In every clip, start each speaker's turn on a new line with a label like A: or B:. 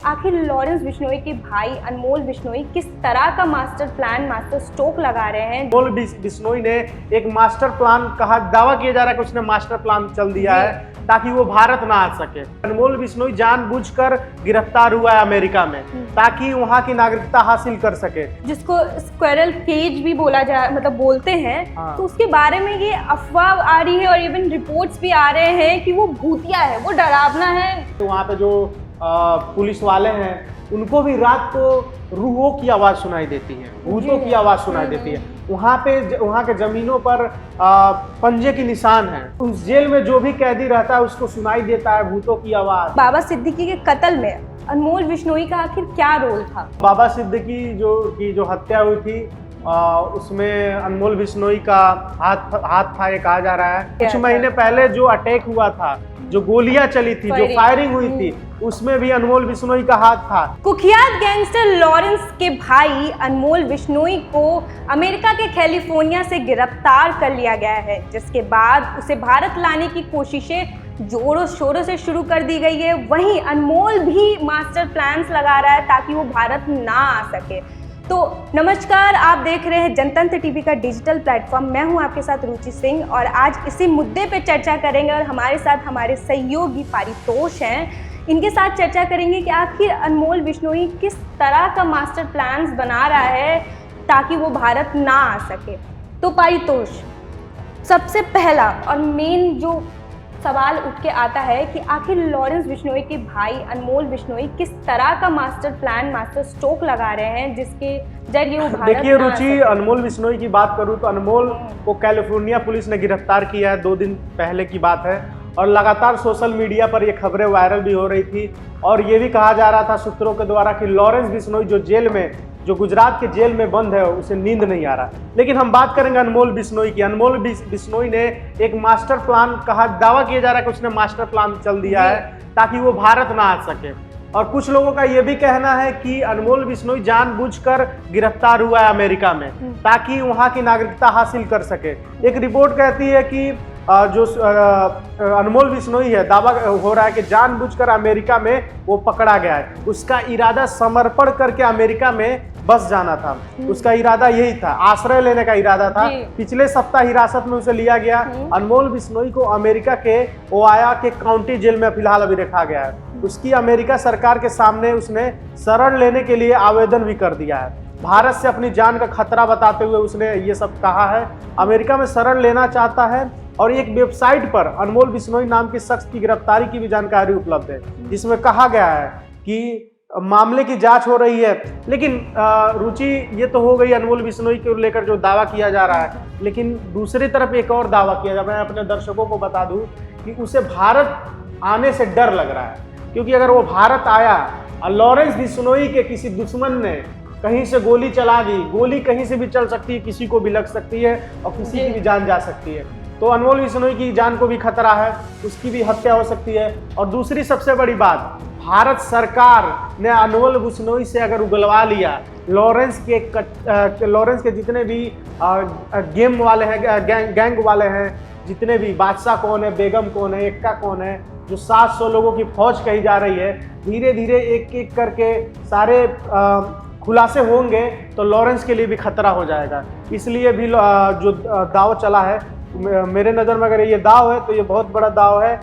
A: आखिर लॉरेंस बिश्नोई के भाई अनमोल बिश्नोई किस तरह का मास्टर प्लान, मास्टर स्ट्रोक लगा रहे हैं?
B: अनमोल बिश्नोई ने एक मास्टर प्लान कहा, दावा किया जा रहा है कि उसने मास्टर प्लान चल दिया है ताकि वो भारत ना आ सके। अनमोल बिश्नोई जानबूझकर गिरफ्तार हुआ है अमेरिका में ताकि वहाँ की नागरिकता हासिल कर सके,
A: जिसको स्क्वेरल केज भी बोला जाए, मतलब बोलते हैं।
B: हाँ।
A: तो उसके बारे में ये अफवाह आ रही है और इवन रिपोर्ट्स भी आ रहे हैं कि वो भूतिया है, वो डरावना है।
B: तो वहाँ पे जो पुलिस वाले हैं उनको भी रात को रूहों की आवाज़ सुनाई देती है, भूतों की आवाज़ सुनाई देती है। वहाँ के ज़मीनों पर पंजे की निशान है। उस जेल में जो भी कैदी रहता है उसको सुनाई देता है भूतों की आवाज़।
A: बाबा सिद्दीकी के कत्ल में अनमोल बिश्नोई का आखिर क्या रोल था?
B: बाबा सिद्दीकी की जो हत्या हुई थी उसमें अनमोल बिश्नोई का हाथ था, ये कहा जा रहा है। कुछ महीने पहले जो अटैक हुआ था, जो गोलियां चली थी, जो फायरिंग हुई थी, उसमें भी अनमोल बिश्नोई का हाथ था।
A: कुख्यात गैंगस्टर लॉरेंस के भाई अनमोल बिश्नोई को अमेरिका के कैलिफोर्निया से गिरफ्तार कर लिया गया है, जिसके बाद उसे भारत लाने की कोशिशें जोरों शोरों से शुरू कर दी गई है। वहीं अनमोल भी मास्टर प्लान्स लगा रहा है ताकि वो भारत ना आ सके। तो नमस्कार, आप देख रहे हैं जनतंत्र टीवी का डिजिटल प्लेटफॉर्म। मैं हूं आपके साथ रुचि सिंह और आज इसी मुद्दे पे चर्चा करेंगे और हमारे साथ हमारे सहयोगी पारितोष हैं। इनके साथ चर्चा करेंगे कि आखिर अनमोल बिश्नोई किस तरह का मास्टर प्लान्स बना रहा है ताकि वो भारत ना आ सके। तो पारितोष, सबसे पहला और मेन जो सवाल उठ के आता है कि आखिर लॉरेंस बिश्नोई के भाई अनमोल बिश्नोई किस तरह का मास्टर प्लान, मास्टर स्ट्रोक लगा रहे हैं जिसके जरिए वो भारत।
B: देखिए रुचि, अनमोल बिश्नोई की बात करूं तो अनमोल को कैलिफोर्निया पुलिस ने गिरफ्तार किया है, 2 दिन पहले की बात है। और लगातार सोशल मीडिया पर ये खबरें वायरल भी हो रही थी और ये भी कहा जा रहा था सूत्रों के द्वारा कि लॉरेंस बिश्नोई जो गुजरात के जेल में बंद है, उसे नींद नहीं आ रहा। लेकिन हम बात करेंगे अनमोल बिश्नोई की। अनमोल बिश्नोई ने एक मास्टर प्लान कहा, दावा किया जा रहा है कि उसने मास्टर प्लान चल दिया है ताकि वो भारत ना आ सके। और कुछ लोगों का ये भी कहना है कि अनमोल बिश्नोई जानबूझकर गिरफ्तार हुआ है अमेरिका में ताकि वहाँ की नागरिकता हासिल कर सके। एक रिपोर्ट कहती है कि जो अनमोल बिश्नोई है, दावा हो रहा है कि जानबूझकर अमेरिका में वो पकड़ा गया है। उसका इरादा समर्पण करके अमेरिका में बस जाना था, उसका इरादा यही था, आश्रय लेने का इरादा था। पिछले सप्ताह हिरासत में उसे लिया गया। अनमोल बिश्नोई को अमेरिका के ओहायो के काउंटी जेल में फिलहाल अभी रखा गया है। उसकी अमेरिका सरकार के सामने उसने शरण लेने के लिए आवेदन भी कर दिया है। भारत से अपनी जान का खतरा बताते हुए उसने ये सब कहा है, अमेरिका में शरण लेना चाहता है। और एक वेबसाइट पर अनमोल बिश्नोई नाम के शख्स की गिरफ्तारी की भी जानकारी उपलब्ध है, जिसमें कहा गया है कि मामले की जांच हो रही है। लेकिन रुचि, ये तो हो गई अनमोल बिश्नोई को लेकर जो दावा किया जा रहा है, लेकिन दूसरी तरफ एक और दावा किया जा रहा है। मैं अपने दर्शकों को बता दूं कि उसे भारत आने से डर लग रहा है, क्योंकि अगर वो भारत आया और लॉरेंस बिश्नोई के किसी दुश्मन ने कहीं से गोली चला दी, गोली कहीं से भी चल सकती है, किसी को भी लग सकती है और किसी की भी जान जा सकती है। तो अनमोल बिश्नोई की जान को भी खतरा है, उसकी भी हत्या हो सकती है। और दूसरी सबसे बड़ी बात, भारत सरकार ने अनमोल बिश्नोई से अगर उगलवा लिया, लॉरेंस के जितने भी गेम वाले हैं, गैंग वाले हैं, जितने भी, बादशाह कौन है, बेगम कौन है, एक्का कौन है, जो 700 लोगों की फौज कही जा रही है, धीरे धीरे एक एक करके सारे खुलासे होंगे तो लॉरेंस के लिए भी खतरा हो जाएगा। इसलिए भी जो दाव चला है, मेरे नज़र में अगर ये दाव है तो ये बहुत बड़ा दाव है।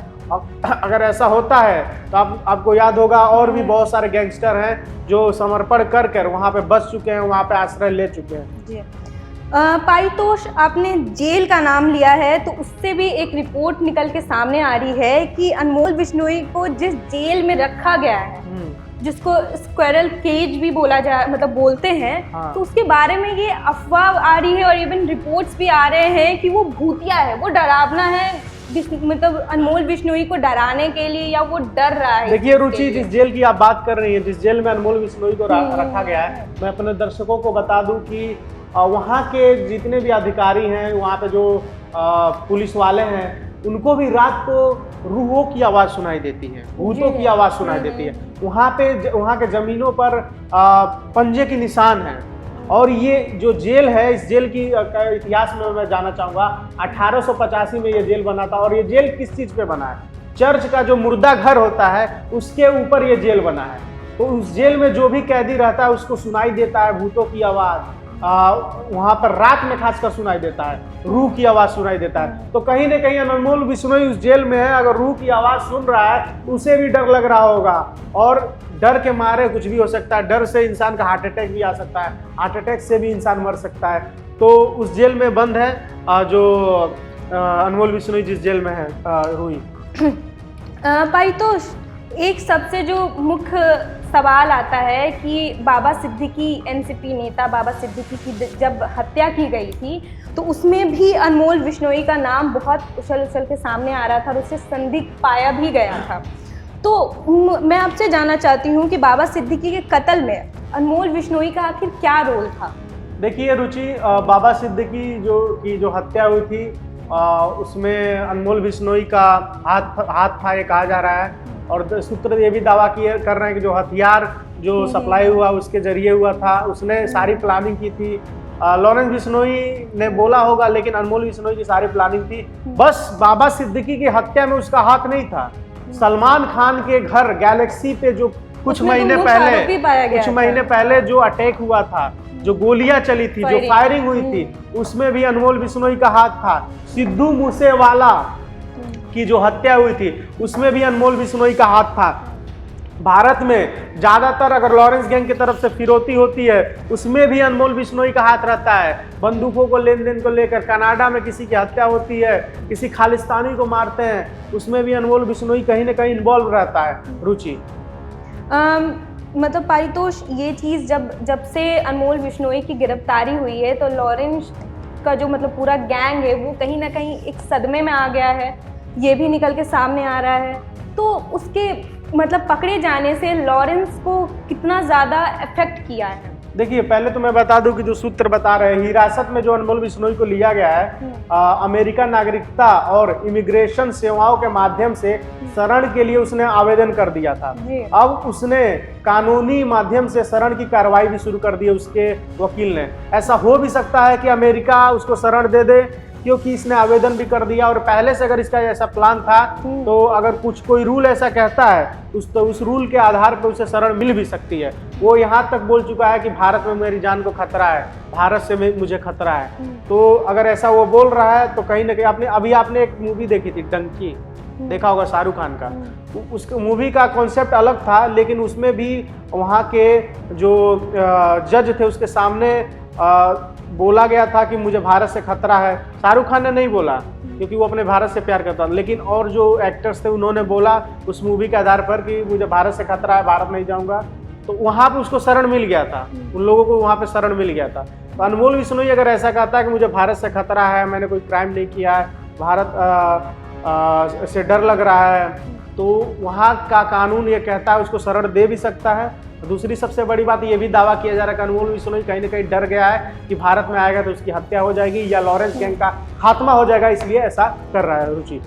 B: अगर ऐसा होता है तो आपको याद होगा और भी बहुत सारे गैंगस्टर हैं जो समर्पण कर वहाँ पे बस चुके हैं, वहाँ पे आश्रय ले चुके हैं। जी
A: पारितोष, आपने जेल का नाम लिया है तो उससे भी एक रिपोर्ट निकल के सामने आ रही है कि अनमोल बिश्नोई को जिस जेल में रखा गया है, जिसको स्क्वेरल केज भी बोला जाए, मतलब बोलते हैं, तो उसके बारे में ये अफवाह आ रही है और इवन रिपोर्ट्स भी आ रहे हैं कि वो भूतिया है, वो डरावना है, मतलब अनमोल बिश्नोई को डराने के लिए, या वो डर रहा है।
B: देखिए रुचि, जिस जेल की आप बात कर रही हैं, जिस जेल में अनमोल बिश्नोई को रखा गया है, मैं अपने दर्शकों को बता दूं कि वहाँ के जितने भी अधिकारी हैं, वहाँ पे जो पुलिस वाले हैं, उनको भी रात को रूहों की आवाज़ सुनाई देती है, भूतों की आवाज़ सुनाई देती है। वहाँ के ज़मीनों पर पंजे की निशान हैं। और ये जो जेल है, इस जेल की इतिहास में मैं जानना चाहूँगा। 1885 में ये जेल बना था। और ये जेल किस चीज़ पे बना है? चर्च का जो मुर्दा घर होता है उसके ऊपर ये जेल बना है। तो उस जेल में जो भी कैदी रहता है उसको सुनाई देता है भूतों की आवाज़, वहाँ पर रात में खासकर सुनाई देता है, रूह की आवाज़ सुनाई देता है। तो कहीं ना कहीं अनमोल बिश्नोई उस जेल में है, अगर रूह की आवाज़ सुन रहा है तो उसे भी डर लग रहा होगा और डर के मारे कुछ भी हो सकता है। डर से इंसान का हार्ट अटैक भी आ सकता है, हार्ट अटैक से भी इंसान मर सकता है। तो उस जेल में बंद है जो अनमोल बिश्नोई जिस जेल में है रूही।
A: पारितोष, एक सबसे जो मुख्य सवाल आता है कि बाबा सिद्दीकी, एनसीपी नेता बाबा सिद्दीकी की जब हत्या की गई थी तो उसमें भी अनमोल बिश्नोई का नाम बहुत उछल उछल के सामने आ रहा था और उसे संदिग्ध पाया भी गया था। तो मैं आपसे जानना चाहती हूँ कि बाबा सिद्दीकी के कत्ल में अनमोल बिश्नोई का आखिर क्या रोल था?
B: देखिए रुचि, बाबा सिद्दीकी जो हत्या हुई थी उसमें अनमोल बिश्नोई का हाथ था, ये कहा जा रहा है। और सूत्र ये भी दावा कर रहे हैं कि जो हथियार जो सप्लाई हुआ उसके जरिए हुआ था, उसने सारी प्लानिंग की थी। लॉरेंस बिश्नोई ने बोला होगा, लेकिन अनमोल बिश्नोई की सारी प्लानिंग थी। बस बाबा सिद्दीकी की हत्या में उसका हाथ नहीं था। सलमान खान के घर गैलेक्सी पे जो कुछ महीने पहले जो अटैक हुआ था, जो गोलियां चली थी, जो फायरिंग हुई थी, उसमें भी अनमोल बिश्नोई का हाथ था। सिद्धू मूसेवाला की जो हत्या हुई थी उसमें भी अनमोल बिश्नोई का हाथ था। भारत में ज्यादातर अगर लॉरेंस गैंग की तरफ से फिरौती होती है उसमें भी अनमोल बिश्नोई का हाथ रहता है। बंदूकों को लेन देन को लेकर कनाडा में किसी की हत्या होती है, किसी खालिस्तानी को मारते हैं, उसमें भी अनमोल बिश्नोई कहीं ना कहीं इन्वॉल्व रहता है। रुचि,
A: मतलब पारितोष, ये चीज़ जब से अनमोल बिश्नोई की गिरफ्तारी हुई है तो लॉरेंस का जो मतलब पूरा गैंग है वो कहीं ना कहीं एक सदमे में आ गया है, ये भी निकल के सामने आ रहा है। तो उसके मतलब पकड़े जाने से लॉरेंस को कितना ज़्यादा इफेक्ट किया है?
B: देखिए, पहले तो मैं बता दूं कि जो सूत्र बता रहे हैं, हिरासत में जो अनमोल बिश्नोई को लिया गया है अमेरिका नागरिकता और इमिग्रेशन सेवाओं के माध्यम से शरण के लिए उसने आवेदन कर दिया था। अब उसने कानूनी माध्यम से शरण की कार्रवाई भी शुरू कर दी है उसके वकील ने। ऐसा हो भी सकता है कि अमेरिका उसको शरण दे दे, क्योंकि इसने आवेदन भी कर दिया और पहले से अगर इसका ऐसा प्लान था तो अगर कोई रूल ऐसा कहता है उस रूल के आधार पर उसे शरण मिल भी सकती है। वो यहाँ तक बोल चुका है कि भारत में मेरी जान को खतरा है, भारत से मुझे खतरा है। तो अगर ऐसा वो बोल रहा है तो कहीं ना कहीं आपने एक मूवी देखी थी डंकी, देखा होगा शाहरुख खान का। उस मूवी का कॉन्सेप्ट अलग था, लेकिन उसमें भी वहाँ के जो जज थे उसके सामने बोला गया था कि मुझे भारत से खतरा है। शाहरुख खान ने नहीं बोला क्योंकि वो अपने भारत से प्यार करता था, लेकिन और जो एक्टर्स थे उन्होंने बोला उस मूवी के आधार पर कि मुझे भारत से खतरा है, भारत नहीं जाऊंगा। तो वहाँ पे उसको शरण मिल गया था, उन लोगों को वहाँ पे शरण मिल गया था। तो अनमोल बिश्नोई अगर ऐसा कहता है कि मुझे भारत से खतरा है, मैंने कोई क्राइम नहीं किया है, भारत से डर लग रहा है, तो वहाँ का कानून ये कहता है उसको शरण दे भी सकता है। दूसरी सबसे बड़ी बात ये भी दावा किया जा रहा है कि अनमोल बिश्नोई कहीं ना कहीं डर गया है कि भारत में आएगा तो उसकी हत्या हो जाएगी या लॉरेंस गैंग का खात्मा हो जाएगा, इसलिए ऐसा कर रहा है। रुचि,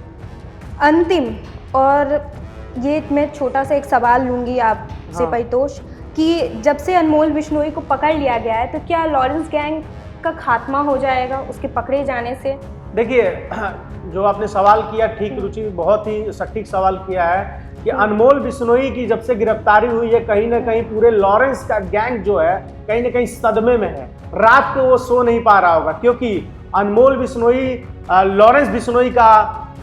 A: अंतिम और ये मैं छोटा सा एक सवाल लूँगी आपसे पारितोष, कि जब से अनमोल बिश्नोई को पकड़ लिया गया है तो क्या लॉरेंस गैंग का खात्मा हो जाएगा उसके पकड़े जाने से?
B: देखिए, जो आपने सवाल किया ठीक रुचि, बहुत ही सटीक सवाल किया है कि अनमोल बिश्नोई की जब से गिरफ्तारी हुई है कहीं ना कहीं पूरे लॉरेंस का गैंग जो है कहीं ना कहीं सदमे में है। रात को वो सो नहीं पा रहा होगा क्योंकि अनमोल बिश्नोई लॉरेंस बिश्नोई का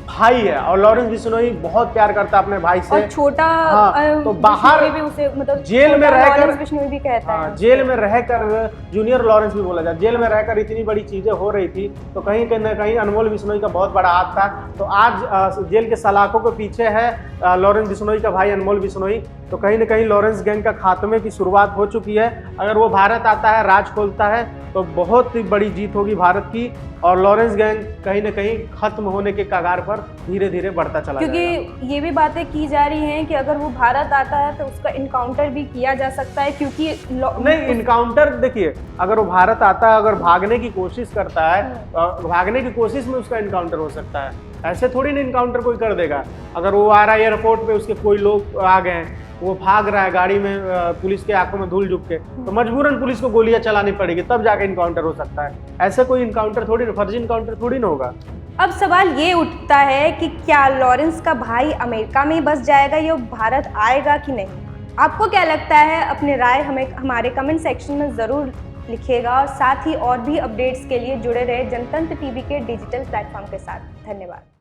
B: भाई है और लॉरेंस बिश्नोई बहुत प्यार करता है अपने भाई से।
A: और छोटा
B: तो बाहर
A: भी उसे मतलब
B: जेल में रहकर
A: बिश्नोई भी कहता है,
B: जेल में रहकर जूनियर लॉरेंस भी बोला जाए, जेल में रहकर इतनी बड़ी चीजें हो रही थी तो कहीं ना कहीं अनमोल बिश्नोई का बहुत बड़ा हाथ था। तो आज जेल के सलाखों के पीछे है लॉरेंस बिश्नोई का भाई अनमोल बिश्नोई। तो कहीं ना कहीं लॉरेंस गैंग का खात्मे की शुरुआत हो चुकी है। अगर वो भारत आता है, राज खोलता है, तो बहुत ही बड़ी जीत होगी भारत की और लॉरेंस गैंग कहीं ना कहीं खत्म होने के कगार पर धीरे धीरे बढ़ता चला जाएगा।
A: क्योंकि ये भी बातें की जा रही हैं कि अगर वो भारत आता है तो उसका इनकाउंटर भी किया जा सकता है, क्योंकि
B: नहीं, इनकाउंटर देखिए, अगर वो भारत आता है, अगर भागने की कोशिश करता है, भागने की कोशिश में उसका इनकाउंटर हो सकता है। ऐसे थोड़ी ना इनकाउंटर कोई कर देगा। अगर वो आ रहा है एयरपोर्ट पे, उसके कोई लोग आ गए, वो भाग रहा है गाड़ी में, पुलिस के आंखों में धूल झुक के, तो मजबूरन पुलिस को गोलियां चलानी पड़ेगी, तब जाके इनकाउंटर हो सकता है। ऐसे कोई इनकाउंटर थोड़ी, फर्जी इनकाउंटर थोड़ी ना होगा।
A: अब सवाल ये उठता है कि क्या लॉरेंस का भाई अमेरिका में ही बस जाएगा या भारत आएगा कि नहीं? आपको क्या लगता है? अपनी राय हमें हमारे कमेंट सेक्शन में ज़रूर लिखिएगा और साथ ही और भी अपडेट्स के लिए जुड़े रहे जनतंत्र टीवी के डिजिटल प्लेटफॉर्म के साथ। धन्यवाद।